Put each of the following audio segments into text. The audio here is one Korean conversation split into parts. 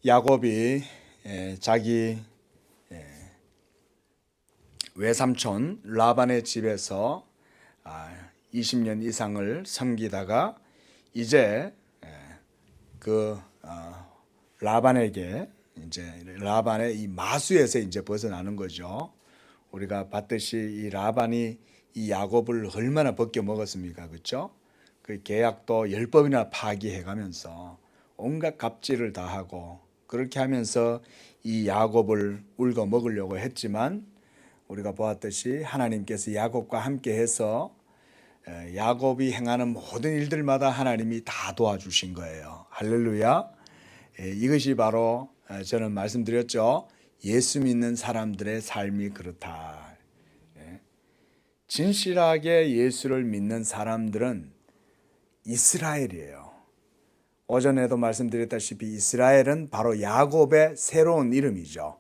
야곱이 자기 외삼촌 라반의 집에서 20년 이상을 섬기다가 이제 그 라반에게 이제 라반의 이 마수에서 이제 벗어나는 거죠. 우리가 봤듯이 이 라반이 이 야곱을 얼마나 벗겨 먹었습니까, 그렇죠? 그 계약도 10번이나 파기해가면서 온갖 갑질을 다 하고 그렇게 하면서 이 야곱을 울고 먹으려고 했지만 우리가 보았듯이 하나님께서 야곱과 함께해서 야곱이 행하는 모든 일들마다 하나님이 다 도와주신 거예요. 할렐루야. 이것이 바로 저는 말씀드렸죠. 예수 믿는 사람들의 삶이 그렇다. 진실하게 예수를 믿는 사람들은 이스라엘이에요. 오전에도 말씀드렸다시피 이스라엘은 바로 야곱의 새로운 이름이죠.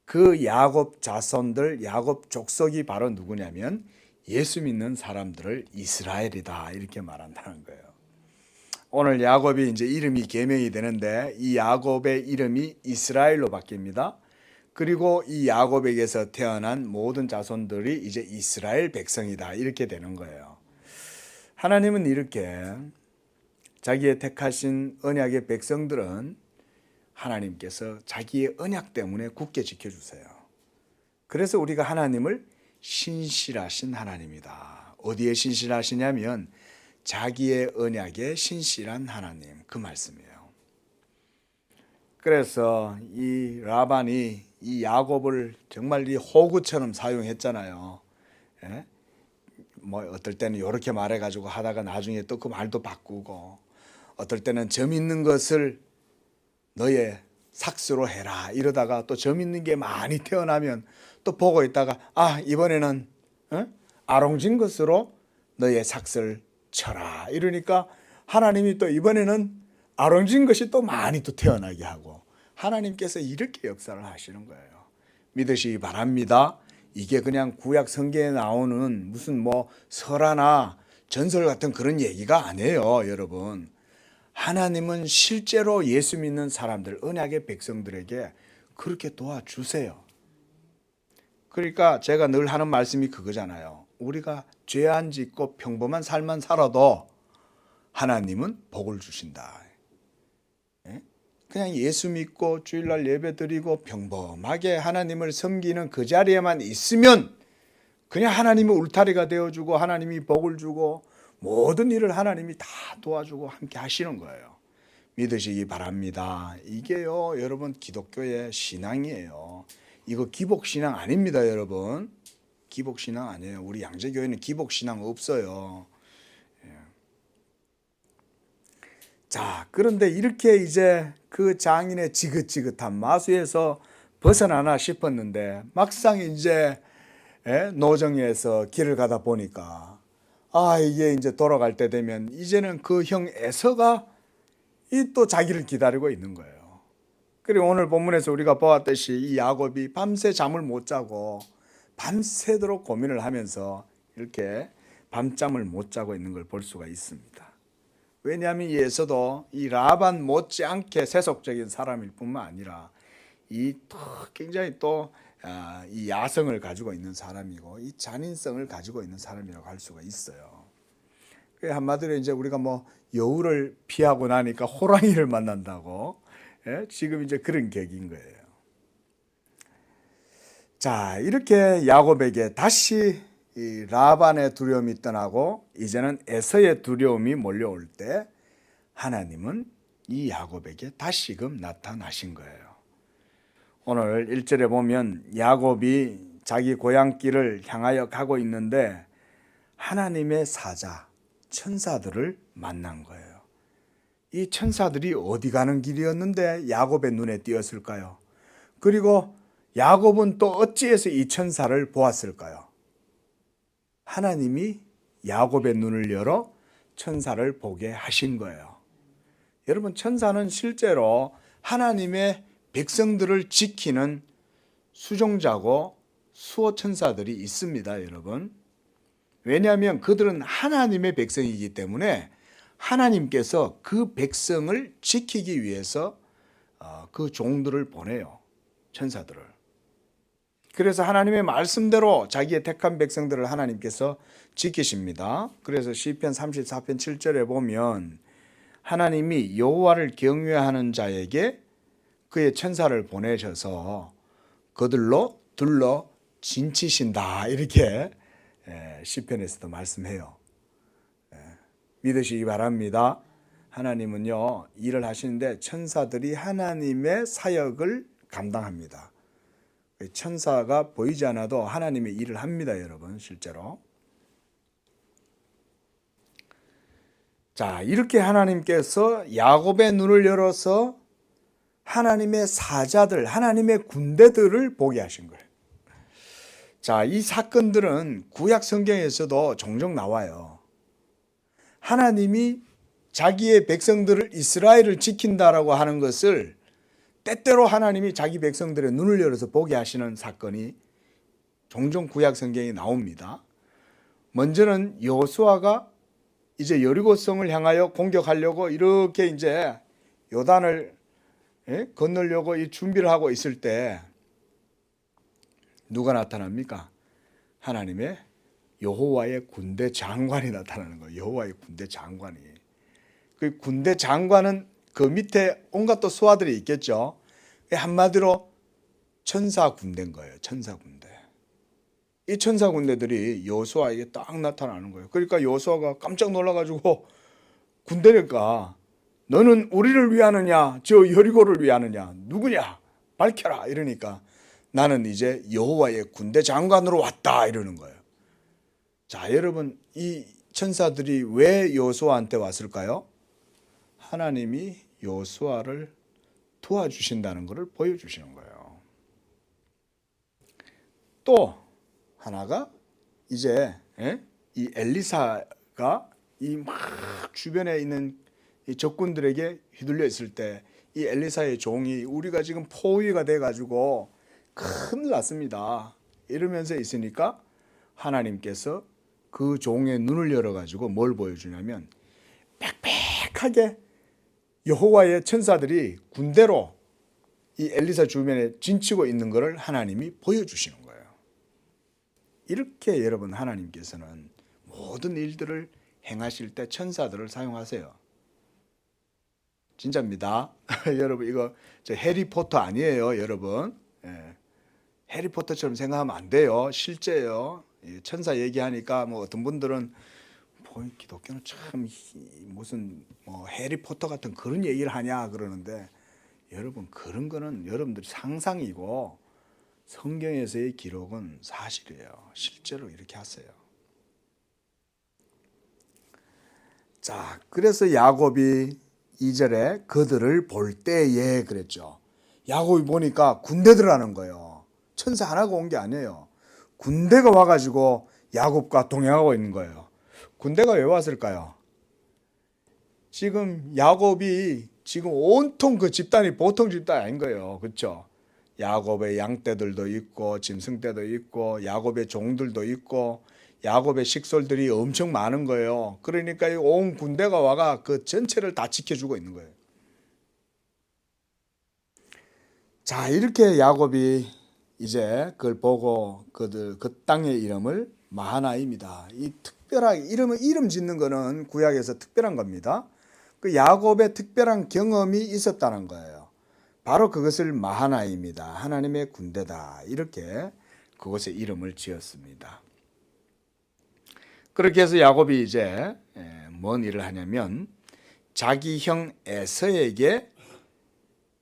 그 야곱 자손들, 야곱 족속이 바로 누구냐면 예수 믿는 사람들을 이스라엘이다 이렇게 말한다는 거예요. 오늘 야곱이 이제 이름이 개명이 되는데 이 야곱의 이름이 이스라엘로 바뀝니다. 그리고 이 야곱에게서 태어난 모든 자손들이 이제 이스라엘 백성이다 이렇게 되는 거예요. 하나님은 이렇게 자기의 택하신 언약의 백성들은 하나님께서 자기의 언약 때문에 굳게 지켜주세요. 그래서 우리가 하나님을 신실하신 하나님이다. 어디에 신실하시냐면 자기의 언약에 신실한 하나님, 그 말씀이에요. 그래서 이 라반이 이 야곱을 정말 이 호구처럼 사용했잖아요. 예? 뭐 어떨 때는 이렇게 말해가지고 하다가 나중에 또 그 말도 바꾸고 어떨 때는 점 있는 것을 너의 삭스로 해라 이러다가 또 점 있는 게 많이 태어나면 또 보고 있다가 이번에는 아롱진 것으로 너의 삭스를 쳐라 이러니까 하나님이 또 이번에는 아롱진 것이 또 많이 또 태어나게 하고 하나님께서 이렇게 역사를 하시는 거예요. 믿으시기 바랍니다. 이게 그냥 구약 성경에 나오는 무슨 뭐 설화나 전설 같은 그런 얘기가 아니에요, 여러분. 하나님은 실제로 예수 믿는 사람들, 언약의 백성들에게 그렇게 도와주세요. 그러니까 제가 늘 하는 말씀이 그거잖아요. 우리가 죄 안 짓고 평범한 삶만 살아도 하나님은 복을 주신다. 그냥 예수 믿고 주일날 예배 드리고 평범하게 하나님을 섬기는 그 자리에만 있으면 그냥 하나님이 울타리가 되어주고 하나님이 복을 주고 모든 일을 하나님이 다 도와주고 함께 하시는 거예요. 믿으시기 바랍니다. 이게요, 여러분 기독교의 신앙이에요. 이거 기복신앙 아닙니다, 여러분. 기복신앙 아니에요. 우리 양재교회는 기복신앙 없어요. 자, 그런데 이렇게 이제 그 장인의 지긋지긋한 마수에서 벗어나나 싶었는데 막상 이제 노정에서 길을 가다 보니까 이게 이제 돌아갈 때 되면 이제는 그 형 에서가 또 자기를 기다리고 있는 거예요. 그리고 오늘 본문에서 우리가 보았듯이 이 야곱이 밤새 잠을 못 자고 밤새도록 고민을 하면서 이렇게 밤잠을 못 자고 있는 걸 볼 수가 있습니다. 왜냐하면 이 에서도 이 라반 못지않게 세속적인 사람일 뿐만 아니라 굉장히 또 이 야성을 가지고 있는 사람이고 이 잔인성을 가지고 있는 사람이라고 할 수가 있어요. 한마디로 이제 우리가 뭐 여우를 피하고 나니까 호랑이를 만난다고 지금 이제 그런 격인 거예요. 자, 이렇게 야곱에게 다시 이 라반의 두려움이 떠나고 이제는 에서의 두려움이 몰려올 때 하나님은 이 야곱에게 다시금 나타나신 거예요. 오늘 1절에 보면 야곱이 자기 고향길을 향하여 가고 있는데 하나님의 사자, 천사들을 만난 거예요. 이 천사들이 어디 가는 길이었는데 야곱의 눈에 띄었을까요? 그리고 야곱은 또 어찌해서 이 천사를 보았을까요? 하나님이 야곱의 눈을 열어 천사를 보게 하신 거예요. 여러분, 천사는 실제로 하나님의 백성들을 지키는 수종자고 수호 천사들이 있습니다, 여러분. 왜냐하면 그들은 하나님의 백성이기 때문에 하나님께서 그 백성을 지키기 위해서 그 종들을 보내요. 천사들을. 그래서 하나님의 말씀대로 자기의 택한 백성들을 하나님께서 지키십니다. 그래서 시편 34편 7절에 보면 하나님이 여호와를 경외하는 자에게 그의 천사를 보내셔서 그들로 둘러 진치신다. 이렇게 시편에서도 말씀해요. 믿으시기 바랍니다. 하나님은요, 일을 하시는데 천사들이 하나님의 사역을 감당합니다. 천사가 보이지 않아도 하나님의 일을 합니다, 여러분, 실제로. 자, 이렇게 하나님께서 야곱의 눈을 열어서 하나님의 사자들, 하나님의 군대들을 보게 하신 거예요. 자, 이 사건들은 구약 성경에서도 종종 나와요. 하나님이 자기의 백성들을 이스라엘을 지킨다라고 하는 것을 때때로 하나님이 자기 백성들의 눈을 열어서 보게 하시는 사건이 종종 구약 성경에 나옵니다. 먼저는 여호수아가 이제 여리고성을 향하여 공격하려고 이렇게 이제 요단을 건너려고 이 준비를 하고 있을 때 누가 나타납니까? 하나님의 여호와의 군대 장관이 나타나는 거예요. 여호와의 군대 장관이. 그 군대 장관은 그 밑에 온갖 또 수하들이 있겠죠. 한마디로 천사 군대인 거예요. 천사 군대. 이 천사 군대들이 여호수아에게 딱 나타나는 거예요. 그러니까 여호수아가 깜짝 놀라가지고 군대니까 너는 우리를 위하느냐, 저 여리고를 위하느냐, 누구냐, 밝혀라 이러니까 나는 이제 여호와의 군대 장관으로 왔다 이러는 거예요. 자, 여러분, 이 천사들이 왜 여호수아한테 왔을까요? 하나님이 여호수아를 도와주신다는 것을 보여주시는 거예요. 또 하나가 이제 이 엘리사가 이 막 주변에 있는 이 적군들에게 휘둘려 있을 때 이 엘리사의 종이 우리가 지금 포위가 돼가지고 큰일 났습니다. 이러면서 있으니까 하나님께서 그 종의 눈을 열어가지고 뭘 보여주냐면 빽빽하게 여호와의 천사들이 군대로 이 엘리사 주변에 진치고 있는 것을 하나님이 보여주시는 거예요. 이렇게 여러분 하나님께서는 모든 일들을 행하실 때 천사들을 사용하세요. 진짜입니다. 여러분 이거 저 해리포터 아니에요, 여러분. 해리포터처럼 생각하면 안 돼요. 실제예요. 천사 얘기하니까 뭐 어떤 분들은 기독교는 참 무슨 뭐 해리포터 같은 그런 얘기를 하냐 그러는데 여러분 그런 거는 여러분들이 상상이고 성경에서의 기록은 사실이에요. 실제로 이렇게 하세요. 자, 그래서 야곱이 2절에 그들을 볼 때에 그랬죠. 야곱이 보니까 군대들 하는 거예요. 천사 하나가 온 게 아니에요. 군대가 와가지고 야곱과 동행하고 있는 거예요. 군대가 왜 왔을까요? 지금 야곱이 지금 온통 그 집단이 보통 집단이 아닌 거예요. 그렇죠? 야곱의 양떼들도 있고 짐승떼도 있고 야곱의 종들도 있고 야곱의 식솔들이 엄청 많은 거예요. 그러니까 온 군대가 와가 그 전체를 다 지켜주고 있는 거예요. 자, 이렇게 야곱이 이제 그걸 보고 그 땅의 이름을 마하나임이다. 이 특별하게 이름 짓는 거는 구약에서 특별한 겁니다. 그 야곱의 특별한 경험이 있었다는 거예요. 바로 그것을 마하나임이다. 하나님의 군대다. 이렇게 그곳에 이름을 지었습니다. 그렇게 해서 야곱이 이제 뭔 일을 하냐면 자기 형 에서에게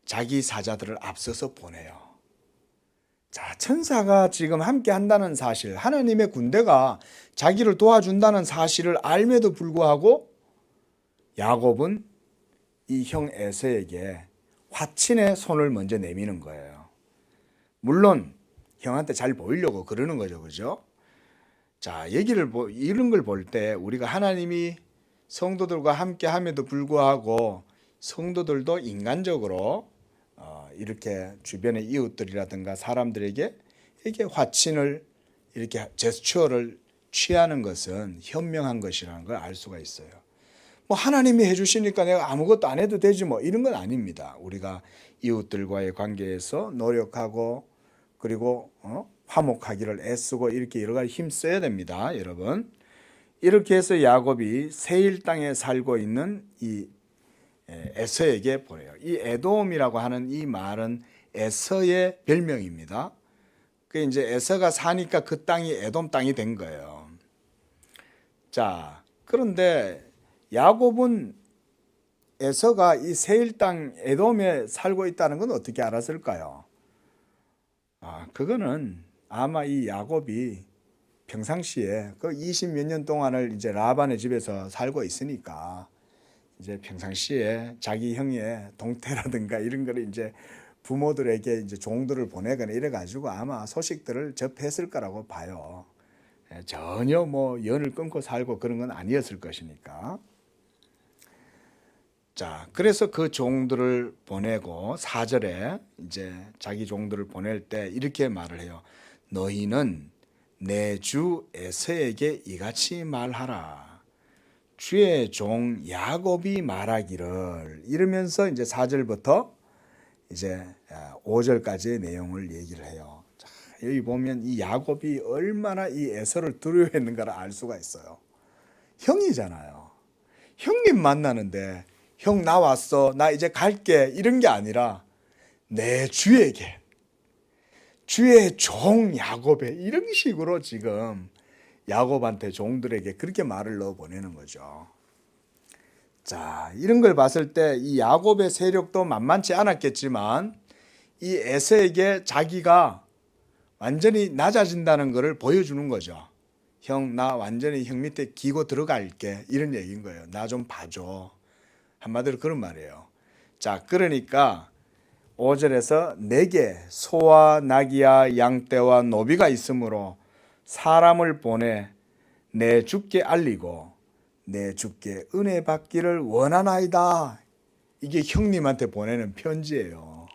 자기 사자들을 앞서서 보내요. 자, 천사가 지금 함께 한다는 사실, 하나님의 군대가 자기를 도와준다는 사실을 알매도 불구하고 야곱은 이 형 에서에게 화친의 손을 먼저 내미는 거예요. 물론 형한테 잘 보이려고 그러는 거죠. 그죠? 자, 이런 걸 볼 때 우리가 하나님이 성도들과 함께 함에도 불구하고 성도들도 인간적으로 이렇게 주변의 이웃들이라든가 사람들에게 이렇게 화친을 이렇게 제스처를 취하는 것은 현명한 것이라는 걸 알 수가 있어요. 뭐 하나님이 해주시니까 내가 아무것도 안 해도 되지 뭐 이런 건 아닙니다. 우리가 이웃들과의 관계에서 노력하고 그리고 화목하기를 애쓰고 이렇게 여러 가지 힘 써야 됩니다, 여러분. 이렇게 해서 야곱이 세일 땅에 살고 있는 이 에서에게 보내요. 이 에돔이라고 하는 이 말은 에서의 별명입니다. 그 이제 에서가 사니까 그 땅이 에돔 땅이 된 거예요. 자, 그런데 야곱은 에서가 이 세일 땅 에돔에 살고 있다는 건 어떻게 알았을까요? 그거는 아마 이 야곱이 평상시에 그 20몇 년 동안을 이제 라반의 집에서 살고 있으니까 이제 평상시에 자기 형의 동태라든가 이런 거를 이제 부모들에게 이제 종들을 보내거나 이래 가지고 아마 소식들을 접했을 거라고 봐요. 전혀 뭐 연을 끊고 살고 그런 건 아니었을 것이니까. 자, 그래서 그 종들을 보내고 4절에 이제 자기 종들을 보낼 때 이렇게 말을 해요. 너희는 내 주 에서에게 이같이 말하라. 주의 종 야곱이 말하기를 이러면서 이제 4절부터 이제 5절까지의 내용을 얘기를 해요. 자, 여기 보면 이 야곱이 얼마나 이 에서를 두려워했는가를 알 수가 있어요. 형이잖아요. 형님 만나는데 형 나 왔어, 나 이제 갈게 이런 게 아니라 내 주에게, 주의 종 야곱에 이런 식으로 지금 야곱한테 종들에게 그렇게 말을 넣어 보내는 거죠. 자, 이런 걸 봤을 때 이 야곱의 세력도 만만치 않았겠지만 이 에서에게 자기가 완전히 낮아진다는 것을 보여주는 거죠. 형, 나 완전히 형 밑에 기고 들어갈게 이런 얘기인 거예요. 나 좀 봐줘. 한마디로 그런 말이에요. 자, 그러니까 5절에서 내게 소와 나귀와 양떼와 노비가 있으므로 사람을 보내 내 주께 알리고 내 주께 은혜 받기를 원하나이다. 이게 형님한테 보내는 편지예요.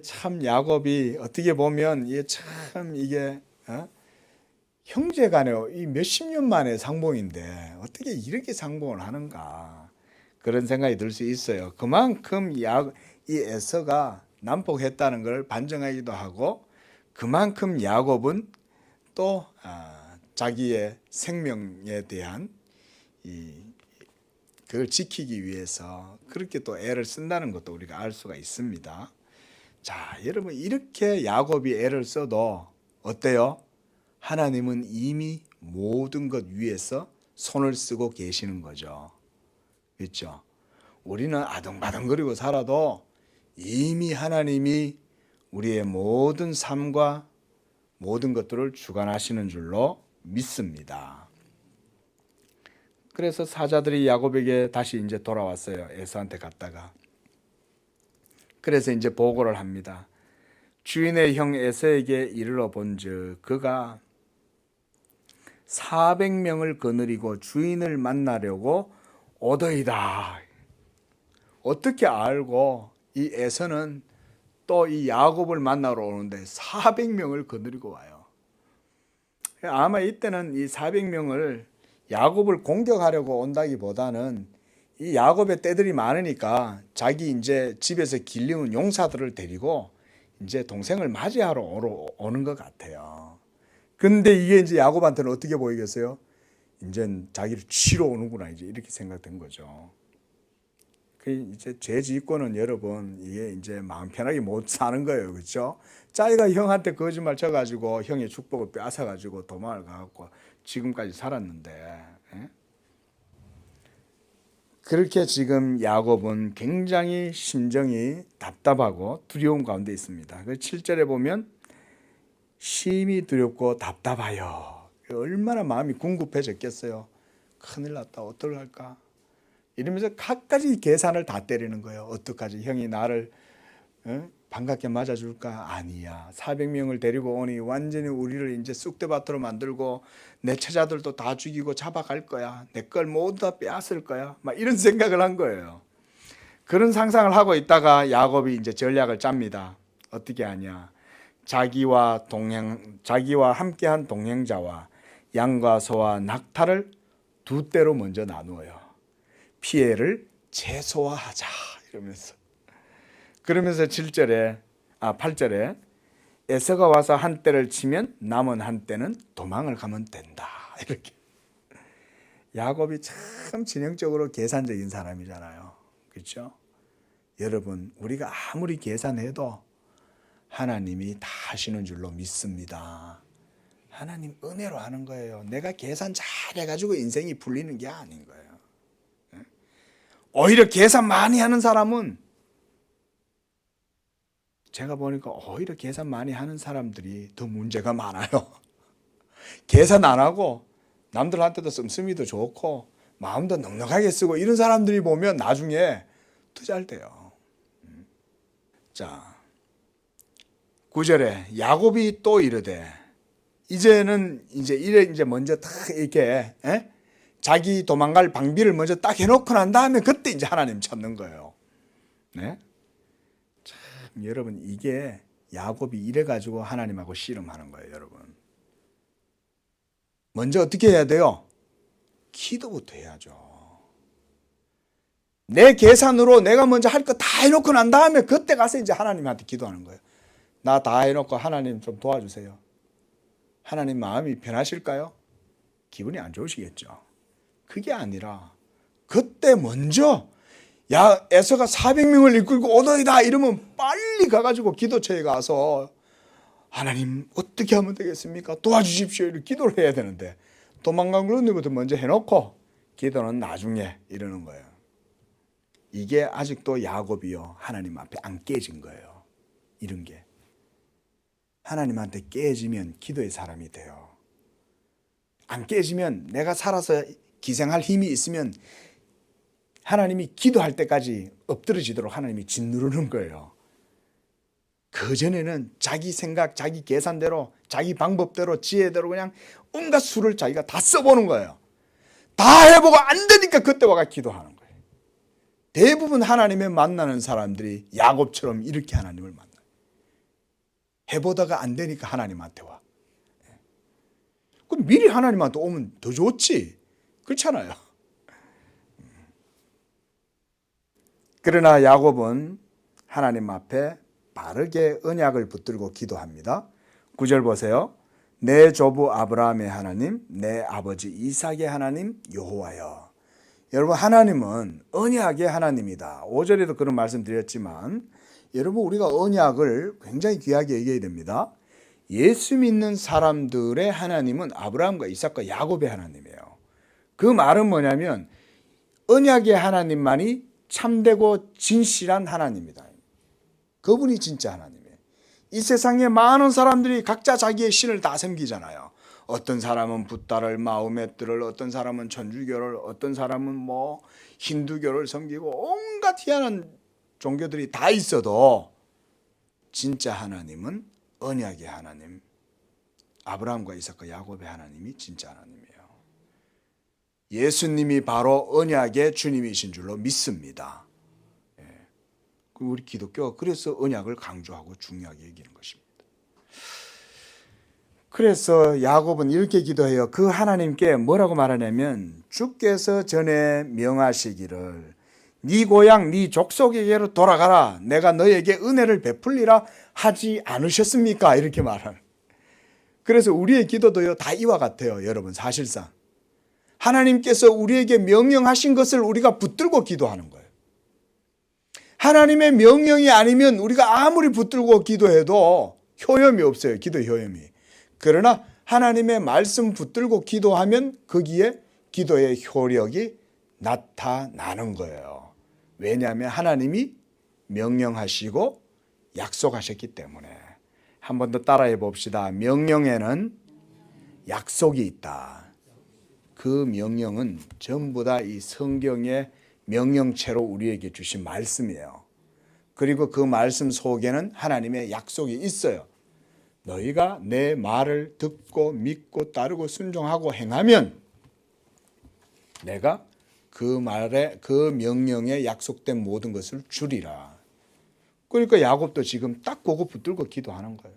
참 야곱이 어떻게 보면 이게 형제간에 이 몇십 년 만에 상봉인데 어떻게 이렇게 상봉을 하는가 그런 생각이 들 수 있어요. 그만큼 이 에서가 난폭했다는 걸 반증하기도 하고 그만큼 야곱은 또 자기의 생명에 대한 그걸 지키기 위해서 그렇게 또 애를 쓴다는 것도 우리가 알 수가 있습니다. 자, 여러분 이렇게 야곱이 애를 써도 어때요? 하나님은 이미 모든 것 위에서 손을 쓰고 계시는 거죠. 그렇죠? 우리는 아등바등거리고 살아도 이미 하나님이 우리의 모든 삶과 모든 것들을 주관하시는 줄로 믿습니다. 그래서 사자들이 야곱에게 다시 이제 돌아왔어요. 에서한테 갔다가. 그래서 이제 보고를 합니다. 주인의 형 에서에게 이르러 본즉 그가 400명을 거느리고 주인을 만나려고 오더이다. 어떻게 알고 이 에서는 또 이 야곱을 만나러 오는데 400명을 거느리고 와요. 아마 이때는 이 400명을 야곱을 공격하려고 온다기보다는 이 야곱의 떼들이 많으니까 자기 이제 집에서 길리운 용사들을 데리고 이제 동생을 맞이하러 오는 것 같아요. 근데 이게 이제 야곱한테는 어떻게 보이겠어요? 이제 자기를 치러 오는구나 이제 이렇게 생각된 거죠. 그 이제 죄 짓고는 여러분 이게 이제 마음 편하게 못 사는 거예요, 그렇죠? 자기가 형한테 거짓말 쳐가지고 형의 축복을 빼앗아가지고 도망을 가갖고 지금까지 살았는데 그렇게 지금 야곱은 굉장히 심정이 답답하고 두려움 가운데 있습니다. 그 7절에 보면 심히 두렵고 답답하여 얼마나 마음이 궁급해졌겠어요. 큰일 났다 어떡할까 이러면서 갖가지 계산을 다 때리는 거예요. 어떡하지 형이 나를 반갑게 맞아줄까? 아니야. 400명을 데리고 오니 완전히 우리를 이제 쑥대밭으로 만들고 내 처자들도 다 죽이고 잡아갈 거야. 내 걸 모두 다 빼앗을 거야. 막 이런 생각을 한 거예요. 그런 상상을 하고 있다가 야곱이 이제 전략을 짭니다. 어떻게 하냐? 자기와 함께한 동행자와 양과 소와 낙타를 두 떼로 먼저 나누어요. 피해를 최소화하자 이러면서. 그러면서 8절에 에서가 와서 한 대를 치면 남은 한 대는 도망을 가면 된다. 이렇게. 야곱이 참 진영적으로 계산적인 사람이잖아요. 그렇죠? 여러분, 우리가 아무리 계산해도 하나님이 다 하시는 줄로 믿습니다. 하나님 은혜로 하는 거예요. 내가 계산 잘 해가지고 인생이 풀리는 게 아닌 거예요. 오히려 계산 많이 하는 사람은, 제가 보니까 오히려 계산 많이 하는 사람들이 더 문제가 많아요. 계산 안 하고 남들한테도 씀씀이도 좋고 마음도 넉넉하게 쓰고 이런 사람들이 보면 나중에 더 잘 돼요. 자, 9절에 야곱이 또 이르되, 이제는 이제 먼저 딱 이렇게 자기 도망갈 방비를 먼저 딱 해놓고 난 다음에 그때 이제 하나님 찾는 거예요. 네? 참 여러분, 이게 야곱이 이래 가지고 하나님하고 씨름하는 거예요, 여러분. 먼저 어떻게 해야 돼요? 기도부터 해야죠. 내 계산으로 내가 먼저 할 거 다 해놓고 난 다음에 그때 가서 이제 하나님한테 기도하는 거예요. 나 다 해놓고 하나님 좀 도와주세요. 하나님 마음이 편하실까요? 기분이 안 좋으시겠죠. 그게 아니라 그때 먼저 에서가 400명을 이끌고 오더이다 이러면 빨리 가가지고 기도처에 가서 하나님 어떻게 하면 되겠습니까? 도와주십시오. 이렇게 기도를 해야 되는데 도망간 것부터 먼저 해놓고 기도는 나중에 이러는 거예요. 이게 아직도 야곱이요 하나님 앞에 안 깨진 거예요. 이런 게 하나님한테 깨지면 기도의 사람이 돼요. 안 깨지면 내가 살아서 기생할 힘이 있으면 하나님이 기도할 때까지 엎드러지도록 하나님이 짓누르는 거예요. 그전에는 자기 생각, 자기 계산대로, 자기 방법대로, 지혜대로 그냥 온갖 수를 자기가 다 써보는 거예요. 다 해보고 안 되니까 그때 와가 기도하는 거예요. 대부분 하나님을 만나는 사람들이 야곱처럼 이렇게 하나님을 만나요. 해보다가 안 되니까 하나님한테 와. 그럼 미리 하나님한테 오면 더 좋지. 그렇잖아요. 그러나 야곱은 하나님 앞에 바르게 언약을 붙들고 기도합니다. 9절 보세요. 내 조부 아브라함의 하나님, 내 아버지 이삭의 하나님 여호와여. 여러분, 하나님은 언약의 하나님이다. 5절에도 그런 말씀 드렸지만 여러분, 우리가 언약을 굉장히 귀하게 얘기해야 됩니다. 예수 믿는 사람들의 하나님은 아브라함과 이삭과 야곱의 하나님이에요. 그 말은 뭐냐면 언약의 하나님만이 참되고 진실한 하나님이다. 그분이 진짜 하나님이에요. 이 세상에 많은 사람들이 각자 자기의 신을 다 섬기잖아요. 어떤 사람은 붓다를, 마호메트를, 어떤 사람은 천주교를, 어떤 사람은 힌두교를 섬기고 온갖 희한한 종교들이 다 있어도 진짜 하나님은 언약의 하나님, 아브라함과 이삭과 야곱의 하나님이 진짜 하나님이에요. 예수님이 바로 언약의 주님이신 줄로 믿습니다. 우리 기독교가 그래서 언약을 강조하고 중요하게 여기는 것입니다. 그래서 야곱은 이렇게 기도해요. 그 하나님께 뭐라고 말하냐면 주께서 전에 명하시기를 네 고향 네 족속에게로 돌아가라. 내가 너에게 은혜를 베풀리라 하지 않으셨습니까? 이렇게 말하는. 그래서 우리의 기도도요 다 이와 같아요. 여러분, 사실상 하나님께서 우리에게 명령하신 것을 우리가 붙들고 기도하는 거예요. 하나님의 명령이 아니면 우리가 아무리 붙들고 기도해도 효험이 없어요. 기도 효험이. 그러나 하나님의 말씀 붙들고 기도하면 거기에 기도의 효력이 나타나는 거예요. 왜냐하면 하나님이 명령하시고 약속하셨기 때문에. 한 번 더 따라해 봅시다. 명령에는 약속이 있다. 그 명령은 전부 다 이 성경의 명령체로 우리에게 주신 말씀이에요. 그리고 그 말씀 속에는 하나님의 약속이 있어요. 너희가 내 말을 듣고 믿고 따르고 순종하고 행하면 내가 그 말에 그 명령에 약속된 모든 것을 주리라. 그러니까 야곱도 지금 딱 그거 붙들고 기도하는 거예요.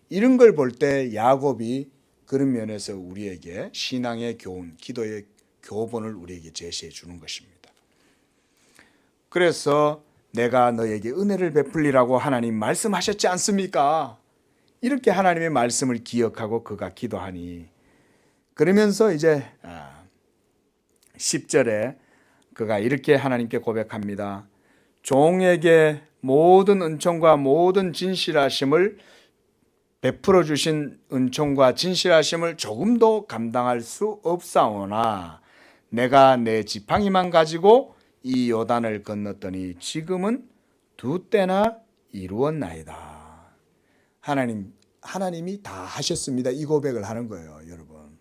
이런 걸 볼 때 야곱이 그런 면에서 우리에게 신앙의 교훈, 기도의 교본을 우리에게 제시해 주는 것입니다. 그래서 내가 너에게 은혜를 베풀리라고 하나님 말씀하셨지 않습니까? 이렇게 하나님의 말씀을 기억하고 그가 기도하니, 그러면서 이제 10절에 그가 이렇게 하나님께 고백합니다. 종에게 모든 은총과 모든 진실하심을 베풀어 주신 은총과 진실하심을 조금도 감당할 수 없사오나 내가 내 지팡이만 가지고 이 요단을 건넜더니 지금은 두 때나 이루었나이다. 하나님이 다 하셨습니다. 이 고백을 하는 거예요, 여러분.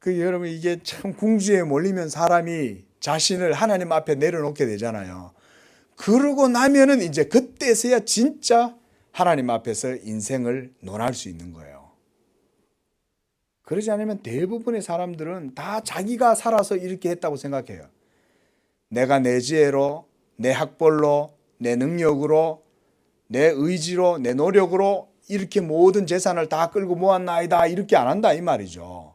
여러분, 이게 참 궁지에 몰리면 사람이 자신을 하나님 앞에 내려놓게 되잖아요. 그러고 나면은 이제 그때서야 진짜 하나님 앞에서 인생을 논할 수 있는 거예요. 그러지 않으면 대부분의 사람들은 다 자기가 살아서 이렇게 했다고 생각해요. 내가 내 지혜로, 내 학벌로, 내 능력으로, 내 의지로, 내 노력으로 이렇게 모든 재산을 다 끌고 모았나이다, 이렇게 안 한다 이 말이죠.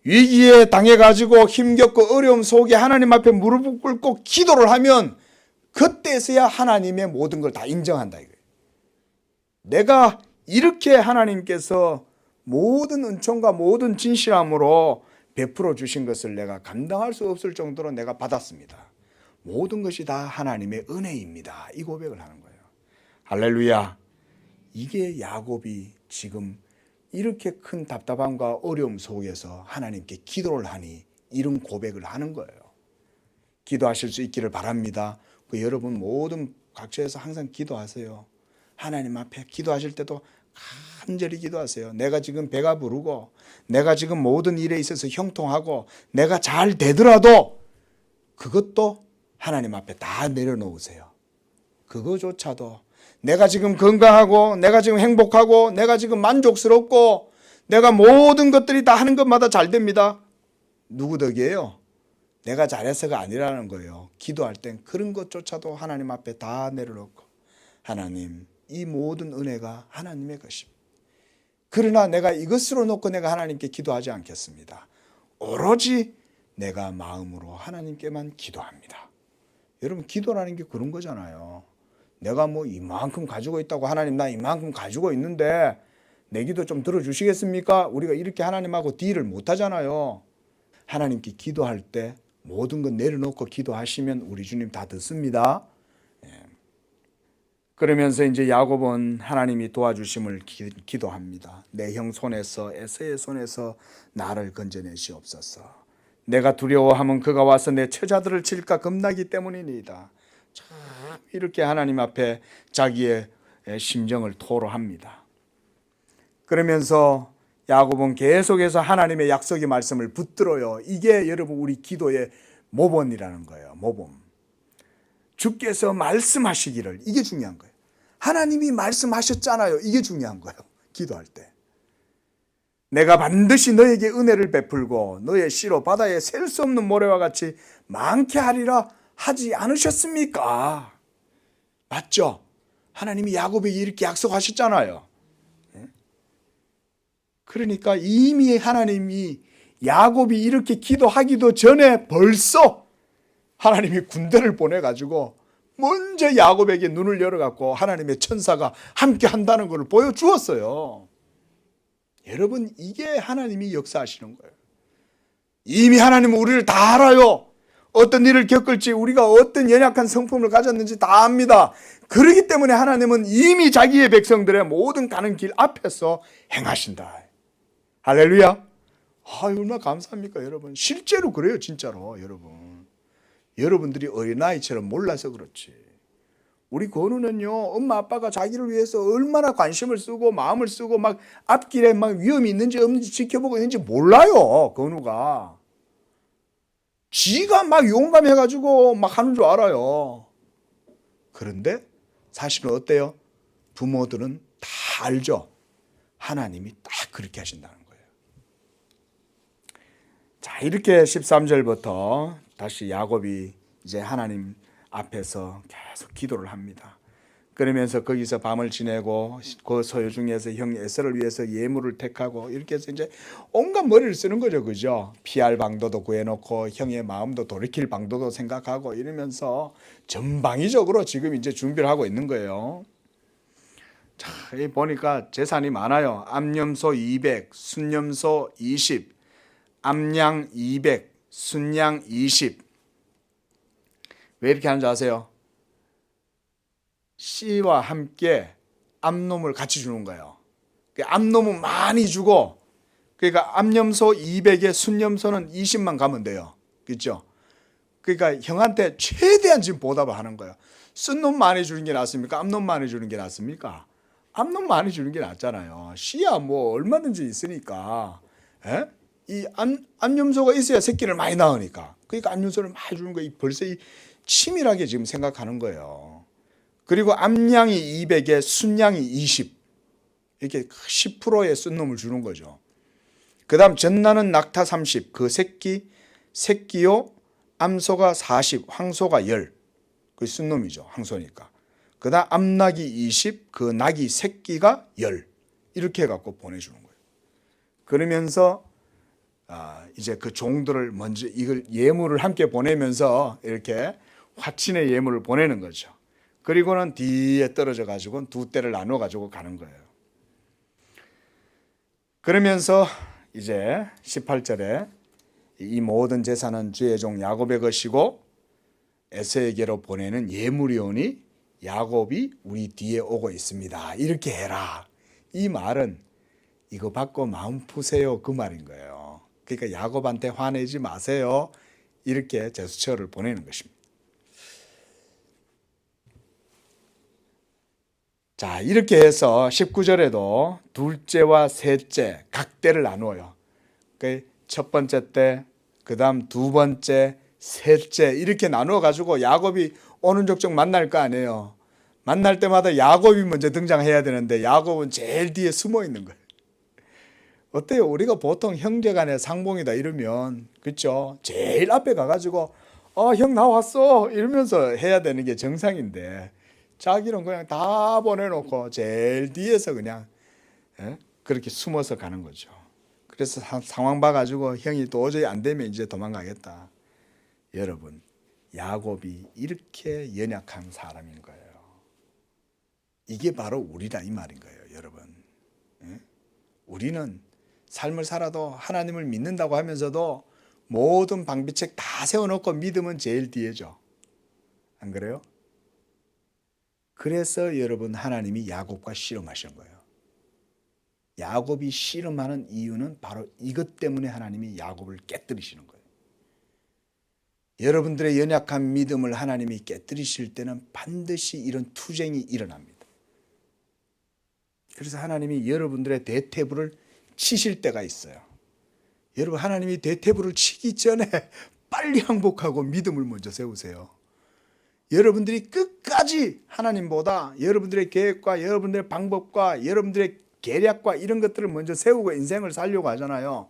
위기에 당해가지고 힘겹고 어려움 속에 하나님 앞에 무릎을 꿇고 기도를 하면 그때서야 하나님의 모든 걸 다 인정한다 이거예요. 내가 이렇게 하나님께서 모든 은총과 모든 진실함으로 베풀어 주신 것을 내가 감당할 수 없을 정도로 내가 받았습니다. 모든 것이 다 하나님의 은혜입니다. 이 고백을 하는 거예요. 할렐루야. 이게 야곱이 지금 이렇게 큰 답답함과 어려움 속에서 하나님께 기도를 하니 이런 고백을 하는 거예요. 기도하실 수 있기를 바랍니다. 여러분 모든 각처에서 항상 기도하세요. 하나님 앞에 기도하실 때도 간절히 기도하세요. 내가 지금 배가 부르고 내가 지금 모든 일에 있어서 형통하고 내가 잘 되더라도 그것도 하나님 앞에 다 내려놓으세요. 그거조차도 내가 지금 건강하고 내가 지금 행복하고 내가 지금 만족스럽고 내가 모든 것들이 다 하는 것마다 잘 됩니다. 누구 덕이에요? 내가 잘해서가 아니라는 거예요. 기도할 땐 그런 것조차도 하나님 앞에 다 내려놓고 하나님, 이 모든 은혜가 하나님의 것입니다. 그러나 내가 이것으로 놓고 내가 하나님께 기도하지 않겠습니다. 오로지 내가 마음으로 하나님께만 기도합니다. 여러분, 기도라는 게 그런 거잖아요. 내가 뭐 이만큼 가지고 있다고 하나님 나 이만큼 가지고 있는데 내 기도 좀 들어주시겠습니까? 우리가 이렇게 하나님하고 딜을 못하잖아요. 하나님께 기도할 때 모든 것 내려놓고 기도하시면 우리 주님 다 듣습니다. 그러면서 이제 야곱은 하나님이 도와주심을 기도합니다. 내 형 손에서 에서의 손에서 나를 건져내시옵소서. 내가 두려워하면 그가 와서 내 처자들을 칠까 겁나기 때문이니이다. 참 이렇게 하나님 앞에 자기의 심정을 토로합니다. 그러면서 야곱은 계속해서 하나님의 약속의 말씀을 붙들어요. 이게 여러분 우리 기도의 모범이라는 거예요. 모범. 주께서 말씀하시기를, 이게 중요한 거예요. 하나님이 말씀하셨잖아요. 이게 중요한 거예요. 기도할 때. 내가 반드시 너에게 은혜를 베풀고 너의 씨로 바다에 셀 수 없는 모래와 같이 많게 하리라 하지 않으셨습니까? 맞죠? 하나님이 야곱에게 이렇게 약속하셨잖아요. 그러니까 이미 하나님이 야곱이 이렇게 기도하기도 전에 벌써 하나님이 군대를 보내가지고 먼저 야곱에게 눈을 열어갖고 하나님의 천사가 함께 한다는 것을 보여주었어요. 여러분, 이게 하나님이 역사하시는 거예요. 이미 하나님은 우리를 다 알아요. 어떤 일을 겪을지, 우리가 어떤 연약한 성품을 가졌는지 다 압니다. 그렇기 때문에 하나님은 이미 자기의 백성들의 모든 가는 길 앞에서 행하신다. 할렐루야. 얼마나 감사합니까, 여러분. 실제로 그래요, 진짜로. 여러분들이 어린아이처럼 몰라서 그렇지. 우리 건우는요, 엄마 아빠가 자기를 위해서 얼마나 관심을 쓰고 마음을 쓰고 막 앞길에 막 위험이 있는지 없는지 지켜보고 있는지 몰라요. 건우가 지가 막 용감해가지고 막 하는 줄 알아요. 그런데 사실은 어때요? 부모들은 다 알죠. 하나님이 딱 그렇게 하신다는 거예요. 자, 이렇게 13절부터 다시 야곱이 이제 하나님 앞에서 계속 기도를 합니다. 그러면서 거기서 밤을 지내고 그 소요 중에서 형 에서를 위해서 예물을 택하고 이렇게 해서 이제 온갖 머리를 쓰는 거죠, 그죠? 피할 방도도 구해놓고 형의 마음도 돌이킬 방도도 생각하고 이러면서 전방위적으로 지금 이제 준비를 하고 있는 거예요. 자, 이 보니까 재산이 많아요. 암염소 200, 순염소 20, 암양 200, 순양 20. 왜 이렇게 하는 줄 아세요? 씨와 함께 암놈을 같이 주는 거예요. 암놈은 많이 주고, 그러니까 암염소 200에 순염소는 20만 가면 돼요. 그렇죠? 그러니까 형한테 최대한 지금 보답을 하는 거예요. 쓴놈 많이 주는 게 낫습니까? 암놈 많이 주는 게 낫습니까? 암놈 많이 주는 게 낫잖아요. 씨야 뭐 얼마든지 있으니까. 에? 이 암염소가 있어야 새끼를 많이 낳으니까. 그러니까 암염소를 많이 주는 거예요. 벌써 이 치밀하게 지금 생각하는 거예요. 그리고 암양이 200에 순양이 20, 이렇게 10%의 쓴놈을 주는 거죠. 그 다음 전나는 낙타 30, 그 새끼요, 암소가 40, 황소가 10, 그 쓴놈이죠. 황소니까. 그 다음 암낙이 20, 그 낙이 새끼가 10, 이렇게 해갖고 보내주는 거예요. 그러면서 이제 그 종들을 먼저 이걸 예물을 함께 보내면서 이렇게 화친의 예물을 보내는 거죠. 그리고는 뒤에 떨어져 가지고 두 떼를 나눠 가지고 가는 거예요. 그러면서 이제 18절에 이 모든 재산은 주의 종 야곱의 것이고 에서에게로 보내는 예물이오니 야곱이 우리 뒤에 오고 있습니다. 이렇게 해라. 이 말은 이거 받고 마음 푸세요, 그 말인 거예요. 그러니까 야곱한테 화내지 마세요. 이렇게 제스처를 보내는 것입니다. 자, 이렇게 해서 19절에도 둘째와 셋째 각 때를 나누어요. 첫 번째 때, 그 다음 두 번째, 셋째 이렇게 나누어 가지고 야곱이 오는 족족 만날 거 아니에요. 만날 때마다 야곱이 먼저 등장해야 되는데 야곱은 제일 뒤에 숨어 있는 거예요. 어때요? 우리가 보통 형제간에 상봉이다 이러면, 그렇죠? 제일 앞에 가가지고 형 나왔어 이러면서 해야 되는 게 정상인데 자기는 그냥 다 보내놓고 제일 뒤에서 그냥 그렇게 숨어서 가는 거죠. 그래서 상황 봐가지고 형이 도저히 안 되면 이제 도망가겠다. 여러분, 야곱이 이렇게 연약한 사람인 거예요. 이게 바로 우리라 이 말인 거예요, 여러분. 우리는 삶을 살아도 하나님을 믿는다고 하면서도 모든 방비책 다 세워놓고 믿음은 제일 뒤에죠. 안 그래요? 그래서 여러분 하나님이 야곱과 씨름하시는 거예요. 야곱이 씨름하는 이유는 바로 이것 때문에 하나님이 야곱을 깨뜨리시는 거예요. 여러분들의 연약한 믿음을 하나님이 깨뜨리실 때는 반드시 이런 투쟁이 일어납니다. 그래서 하나님이 여러분들의 대퇴부를 치실 때가 있어요. 여러분, 하나님이 대퇴부를 치기 전에 빨리 항복하고 믿음을 먼저 세우세요. 여러분들이 끝까지 하나님보다 여러분들의 계획과 여러분들의 방법과 여러분들의 계략과 이런 것들을 먼저 세우고 인생을 살려고 하잖아요.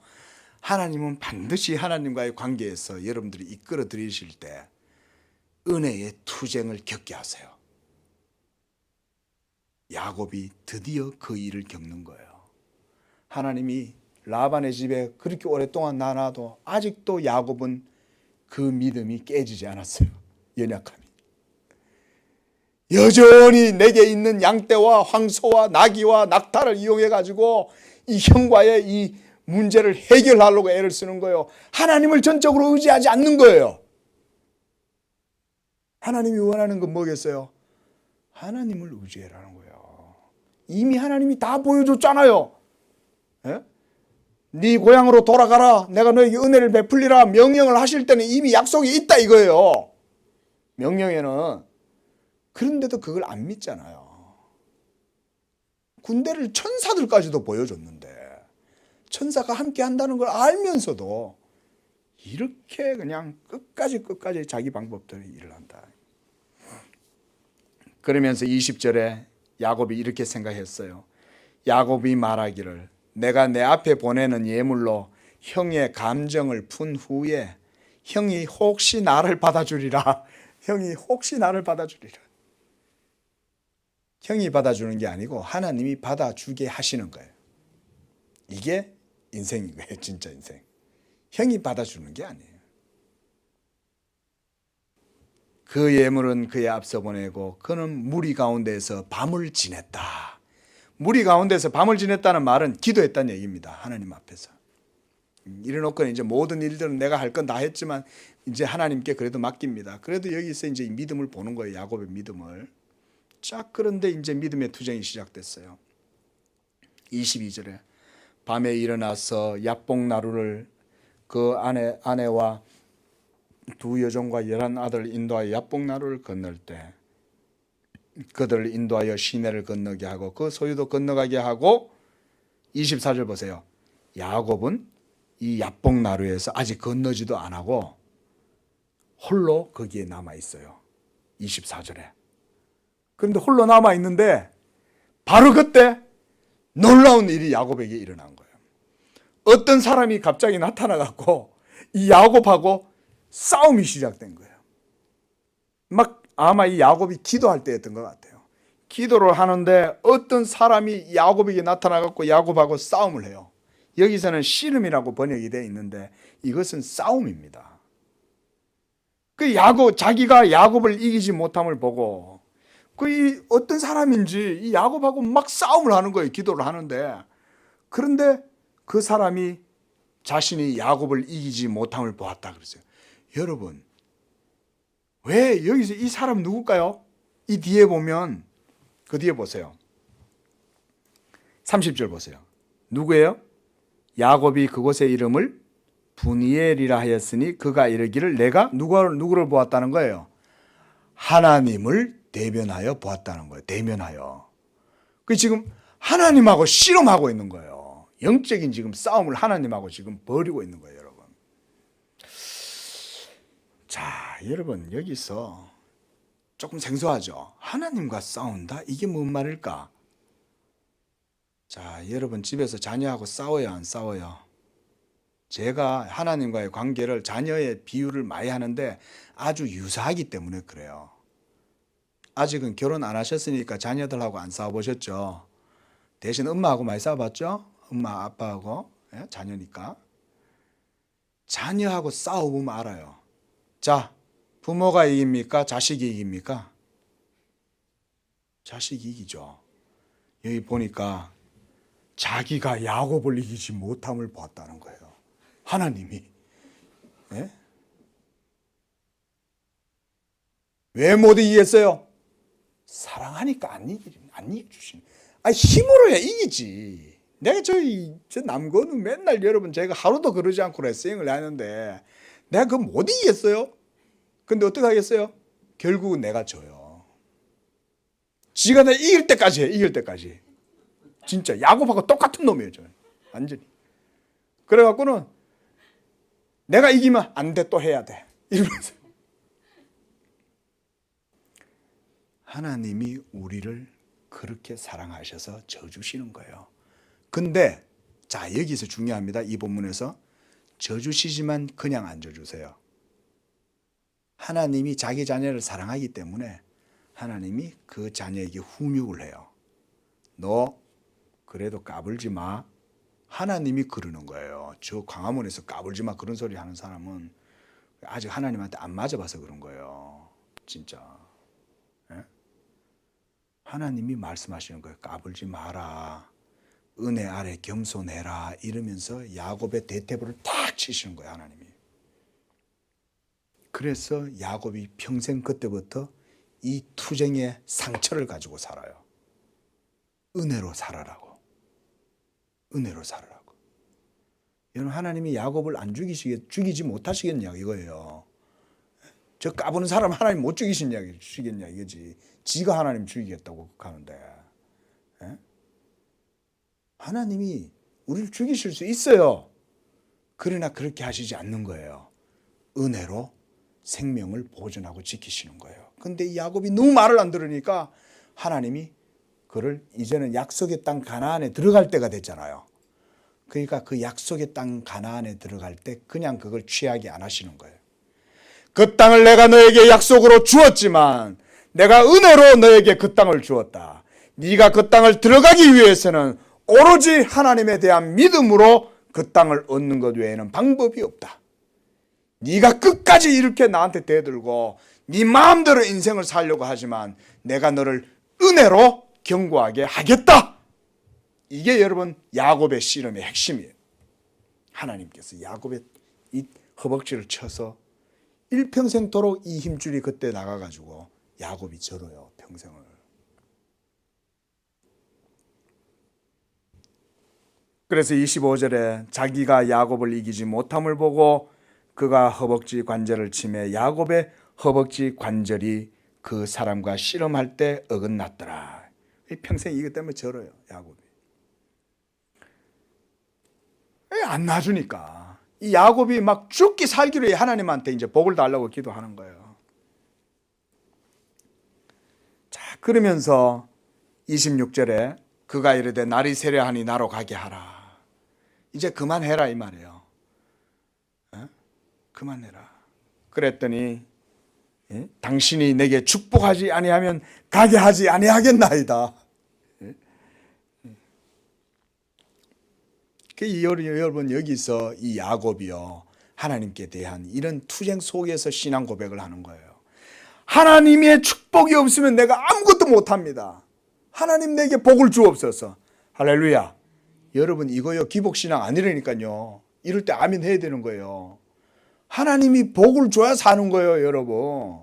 하나님은 반드시 하나님과의 관계에서 여러분들이 이끌어 들이실 때 은혜의 투쟁을 겪게 하세요. 야곱이 드디어 그 일을 겪는 거예요. 하나님이 라반의 집에 그렇게 오랫동안 나놔도 아직도 야곱은 그 믿음이 깨지지 않았어요. 연약함이. 여전히 내게 있는 양떼와 황소와 나귀와 낙타를 이용해 가지고 이 형과의 이 문제를 해결하려고 애를 쓰는 거예요. 하나님을 전적으로 의지하지 않는 거예요. 하나님이 원하는 건 뭐겠어요? 하나님을 의지해라는 거예요. 이미 하나님이 다 보여줬잖아요. 예? 네 고향으로 돌아가라. 내가 너에게 은혜를 베풀리라. 명령을 하실 때는 이미 약속이 있다 이거예요. 명령에는. 그런데도 그걸 안 믿잖아요. 군대를 천사들까지도 보여줬는데 천사가 함께 한다는 걸 알면서도 이렇게 그냥 끝까지 자기 방법대로 일을 한다. 그러면서 20절에 야곱이 이렇게 생각했어요. 야곱이 말하기를 내가 내 앞에 보내는 예물로 형의 감정을 푼 후에 형이 혹시 나를 받아주리라. 형이 혹시 나를 받아주리라. 형이 받아주는 게 아니고 하나님이 받아주게 하시는 거예요. 이게 인생인 거예요. 진짜 인생. 형이 받아주는 게 아니에요. 그 예물은 그의 앞서 보내고 그는 무리 가운데에서 밤을 지냈다. 무리 가운데서 밤을 지냈다는 말은 기도했다는 얘기입니다. 하나님 앞에서. 이래놓고 이제 모든 일들은 내가 할 건 다 했지만 이제 하나님께 그래도 맡깁니다. 그래도 여기서 이제 믿음을 보는 거예요. 야곱의 믿음을. 자, 그런데 이제 믿음의 투쟁이 시작됐어요. 22절에 밤에 일어나서 야복나루를 그 아내와 두 여종과 11아들을 인도하여 야복나루를 건널 때 그들을 인도하여 시내를 건너게 하고 그 소유도 건너가게 하고 24절 보세요. 야곱은 이 야복나루에서 아직 건너지도 안 하고 홀로 거기에 남아 있어요. 24절에. 그런데 홀로 남아 있는데 바로 그때 놀라운 일이 야곱에게 일어난 거예요. 어떤 사람이 갑자기 나타나갖고 이 야곱하고 싸움이 시작된 거예요. 막 아마 이 야곱이 기도할 때였던 것 같아요. 기도를 하는데 어떤 사람이 야곱에게 나타나갖고 야곱하고 싸움을 해요. 여기서는 씨름이라고 번역이 되어 있는데 이것은 싸움입니다. 그 자기가 야곱을 이기지 못함을 보고 그 어떤 사람인지 이 야곱하고 막 싸움을 하는 거예요. 기도를 하는데. 그런데 그 사람이 자신이 야곱을 이기지 못함을 보았다 그랬어요. 여러분, 왜 여기서 이 사람 누굴까요? 이 뒤에 보면 그 뒤에 보세요. 30절 보세요. 누구예요? 야곱이 그곳의 이름을 분이엘이라 하였으니 그가 이르기를 내가 누구를 보았다는 거예요? 하나님을 대면하여 보았다는 거예요. 대면하여. 그 지금 하나님하고 씨름하고 있는 거예요. 영적인 지금 싸움을 하나님하고 지금 벌이고 있는 거예요, 여러분. 자, 여러분 여기서 조금 생소하죠? 하나님과 싸운다? 이게 뭔 말일까? 자, 여러분 집에서 자녀하고 싸워요, 안 싸워요? 제가 하나님과의 관계를 자녀의 비유를 많이 하는데 아주 유사하기 때문에 그래요. 아직은 결혼 안 하셨으니까 자녀들하고 안 싸워보셨죠? 대신 엄마하고 많이 싸워봤죠? 엄마, 아빠하고 자녀니까. 자녀하고 싸워보면 알아요. 자, 부모가 이깁니까? 자식이 이깁니까? 자식이 이기죠. 여기 보니까 자기가 야곱을 이기지 못함을 보았다는 거예요. 하나님이. 네? 왜 못 이기겠어요? 사랑하니까 안 이겨주시는. 힘으로 해야 이기지. 내가 저 남건우 맨날 여러분 제가 하루도 그러지 않고 레슬링을 하는데 내가 그거 못 이기겠어요? 근데 어떻게 하겠어요? 결국은 내가 져요. 지가 내가 이길 때까지 해. 이길 때까지. 진짜 야곱하고 똑같은 놈이에요. 저는. 완전히. 그래갖고는 내가 이기면 안 돼. 또 해야 돼. 이러면서. 하나님이 우리를 그렇게 사랑하셔서 져주시는 거예요. 근데 자, 여기서 중요합니다. 이 본문에서 져주시지만 그냥 안 져주세요. 하나님이 자기 자녀를 사랑하기 때문에 하나님이 그 자녀에게 훈육을 해요. 너 그래도 까불지 마. 하나님이 그러는 거예요. 저 광화문에서 까불지 마 그런 소리 하는 사람은 아직 하나님한테 안 맞아봐서 그런 거예요. 진짜. 예? 하나님이 말씀하시는 거예요. 까불지 마라. 은혜 아래 겸손해라. 이러면서 야곱의 대퇴부를 탁 치시는 거예요. 하나님이. 그래서 야곱이 평생 그때부터 이 투쟁의 상처를 가지고 살아요. 은혜로 살아라고. 은혜로 살아라고. 여러분 하나님이 야곱을 안 죽이지 못하시겠냐 이거예요. 저 까부는 사람 하나님 못 죽이시겠냐 이거지. 지가 하나님 죽이겠다고 하는데. 예? 하나님이 우리를 죽이실 수 있어요. 그러나 그렇게 하시지 않는 거예요. 은혜로 생명을 보존하고 지키시는 거예요. 근데 이 야곱이 너무 말을 안 들으니까 하나님이 그를 이제는 약속의 땅 가나안에 들어갈 때가 됐잖아요. 그러니까 그 약속의 땅 가나안에 들어갈 때 그냥 그걸 취하게 안 하시는 거예요. 그 땅을 내가 너에게 약속으로 주었지만 내가 은혜로 너에게 그 땅을 주었다. 네가 그 땅을 들어가기 위해서는 오로지 하나님에 대한 믿음으로 그 땅을 얻는 것 외에는 방법이 없다. 네가 끝까지 이렇게 나한테 대들고 네 마음대로 인생을 살려고 하지만 내가 너를 은혜로 견고하게 하겠다. 이게 여러분 야곱의 씨름의 핵심이에요. 하나님께서 야곱의 이 허벅지를 쳐서 일평생도록 이 힘줄이 그때 나가가지고 야곱이 절어요. 평생을. 그래서 25절에 자기가 야곱을 이기지 못함을 보고 그가 허벅지 관절을 치매 야곱의 허벅지 관절이 그 사람과 씨름할 때 어긋났더라. 평생 이것 때문에 절어요. 야곱이. 안 놔주니까. 이 야곱이 막 죽기 살기로 하나님한테 이제 복을 달라고 기도하는 거예요. 자, 그러면서 26절에 그가 이르되 날이 세려하니 나로 가게 하라. 이제 그만해라 이 말이에요. 그만해라. 그랬더니 당신이 내게 축복하지 아니하면 가게 하지 아니하겠나이다. 여러분 여기서 이 야곱이요 하나님께 대한 이런 투쟁 속에서 신앙 고백을 하는 거예요. 하나님의 축복이 없으면 내가 아무것도 못합니다. 하나님 내게 복을 주옵소서. 할렐루야. 여러분 이거요 기복신앙 아니라니까요. 이럴 때 아멘 해야 되는 거예요. 하나님이 복을 줘야 사는 거예요 여러분.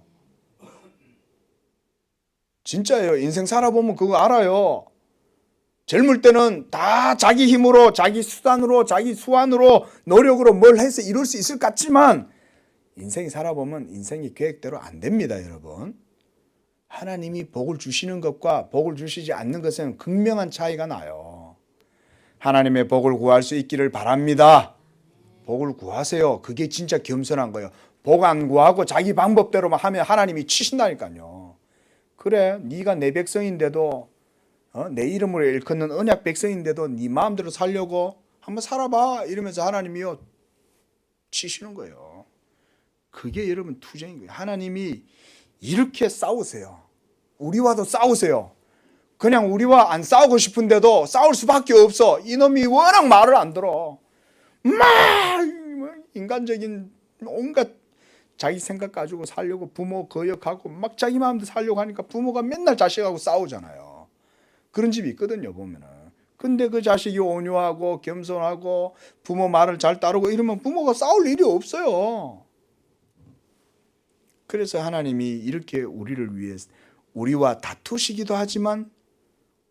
진짜예요. 인생 살아보면 그거 알아요. 젊을 때는 다 자기 힘으로 자기 수단으로 자기 수완으로 노력으로 뭘 해서 이룰 수 있을 것 같지만 인생이 살아보면 인생이 계획대로 안 됩니다 여러분. 하나님이 복을 주시는 것과 복을 주시지 않는 것은 극명한 차이가 나요. 하나님의 복을 구할 수 있기를 바랍니다. 복을 구하세요. 그게 진짜 겸손한 거예요. 복 안 구하고 자기 방법대로만 하면 하나님이 치신다니까요. 그래 네가 내 백성인데도 내 이름으로 일컫는 언약 백성인데도 네 마음대로 살려고 한번 살아봐 이러면서 하나님이요 치시는 거예요. 그게 여러분 투쟁인 거예요. 하나님이 이렇게 싸우세요. 우리와도 싸우세요. 그냥 우리와 안 싸우고 싶은데도 싸울 수밖에 없어. 이놈이 워낙 말을 안 들어. 막 인간적인 온갖 자기 생각 가지고 살려고 부모 거역하고 막 자기 마음대로 살려고 하니까 부모가 맨날 자식하고 싸우잖아요. 그런 집이 있거든요 보면은. 근데 그 자식이 온유하고 겸손하고 부모 말을 잘 따르고 이러면 부모가 싸울 일이 없어요. 그래서 하나님이 이렇게 우리를 위해서 우리와 다투시기도 하지만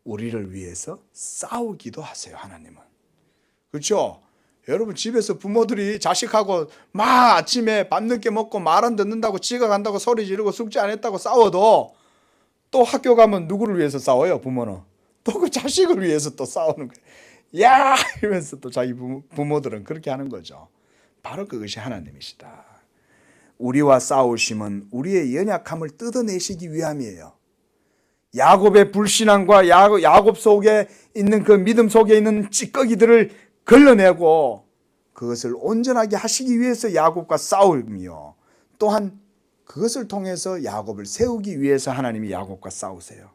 우리를 위해서 싸우기도 하세요 하나님은. 그렇죠? 여러분 집에서 부모들이 자식하고 막 아침에 밤늦게 먹고 말 안 듣는다고 지가 간다고 소리 지르고 숙제 안 했다고 싸워도 또 학교 가면 누구를 위해서 싸워요 부모는? 또 그 자식을 위해서 또 싸우는 거예요. 야 이러면서 또 자기 부모들은 그렇게 하는 거죠. 바로 그것이 하나님이시다. 우리와 싸우심은 우리의 연약함을 뜯어내시기 위함이에요. 야곱의 불신앙과 야곱 속에 있는 그 믿음 속에 있는 찌꺼기들을 걸러내고 그것을 온전하게 하시기 위해서 야곱과 싸움이요. 또한 그것을 통해서 야곱을 세우기 위해서 하나님이 야곱과 싸우세요.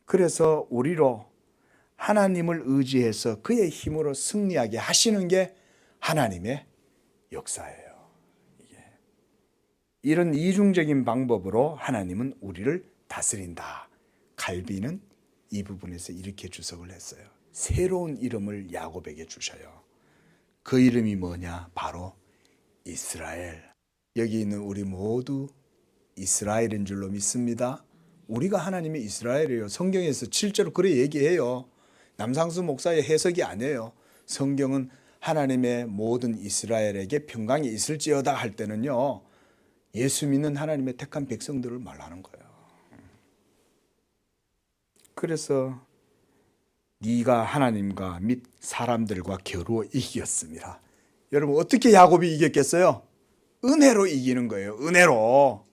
그래서 우리로 하나님을 의지해서 그의 힘으로 승리하게 하시는 게 하나님의 역사예요. 이런 이중적인 방법으로 하나님은 우리를 다스린다. 갈비는 이 부분에서 이렇게 주석을 했어요. 새로운 이름을 야곱에게 주셔요. 그 이름이 뭐냐? 바로 이스라엘. 여기 있는 우리 모두 이스라엘인 줄로 믿습니다. 우리가 하나님의 이스라엘이에요. 성경에서 실제로 그래 얘기해요. 남상수 목사의 해석이 아니에요. 성경은 하나님의 모든 이스라엘에게 평강이 있을지어다 할 때는요. 예수 믿는 하나님의 택한 백성들을 말하는 거예요. 그래서 네가 하나님과 및 사람들과 겨루어 이겼습니다. 여러분 어떻게 야곱이 이겼겠어요? 은혜로 이기는 거예요. 은혜로.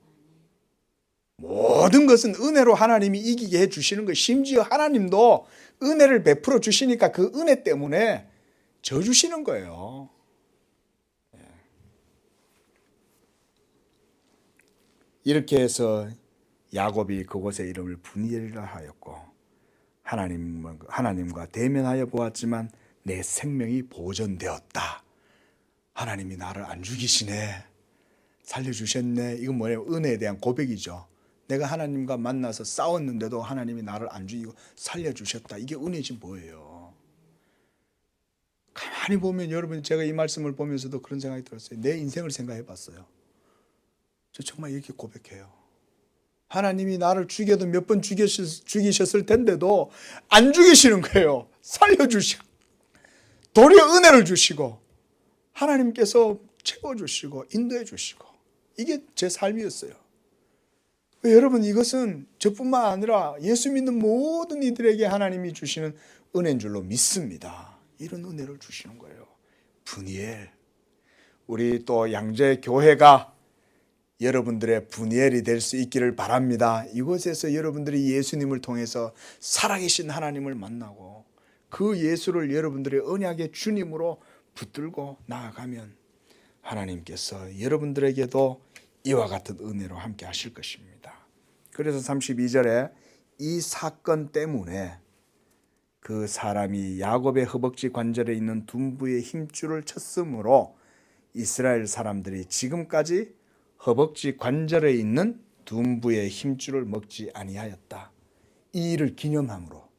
모든 것은 은혜로 하나님이 이기게 해주시는 거예요. 심지어 하나님도 은혜를 베풀어 주시니까 그 은혜 때문에 져주시는 거예요. 이렇게 해서 야곱이 그곳의 이름을 분이엘이라 하였고 하나님과 대면하여 보았지만 내 생명이 보존되었다. 하나님이 나를 안 죽이시네. 살려주셨네. 이건 뭐예요? 은혜에 대한 고백이죠. 내가 하나님과 만나서 싸웠는데도 하나님이 나를 안 죽이고 살려주셨다. 이게 은혜지 뭐예요? 가만히 보면 여러분, 제가 이 말씀을 보면서도 그런 생각이 들었어요. 내 인생을 생각해 봤어요. 저 정말 이렇게 고백해요. 하나님이 나를 죽여도 몇 번 죽이셨을 텐데도 안 죽이시는 거예요. 살려주시고 도리어 은혜를 주시고 하나님께서 채워주시고 인도해 주시고, 이게 제 삶이었어요. 여러분, 이것은 저뿐만 아니라 예수 믿는 모든 이들에게 하나님이 주시는 은혜인 줄로 믿습니다. 이런 은혜를 주시는 거예요. 분이엘, 우리 또 양재 교회가 여러분들의 분이엘이 될 수 있기를 바랍니다. 이곳에서 여러분들이 예수님을 통해서 살아계신 하나님을 만나고 그 예수를 여러분들의 언약의 주님으로 붙들고 나아가면 하나님께서 여러분들에게도 이와 같은 은혜로 함께 하실 것입니다. 그래서 32절에 이 사건 때문에 그 사람이 야곱의 허벅지 관절에 있는 둔부의 힘줄을 쳤으므로 이스라엘 사람들이 지금까지 허벅지 관절에 있는 둔부의 힘줄을 먹지 아니하였다. 이 일을 기념함으로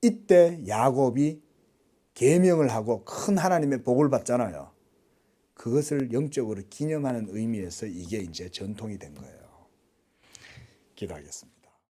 이때 야곱이 계명을 하고 큰 하나님의 복을 받잖아요. 그것을 영적으로 기념하는 의미에서 이게 이제 전통이 된 거예요. 기도하겠습니다.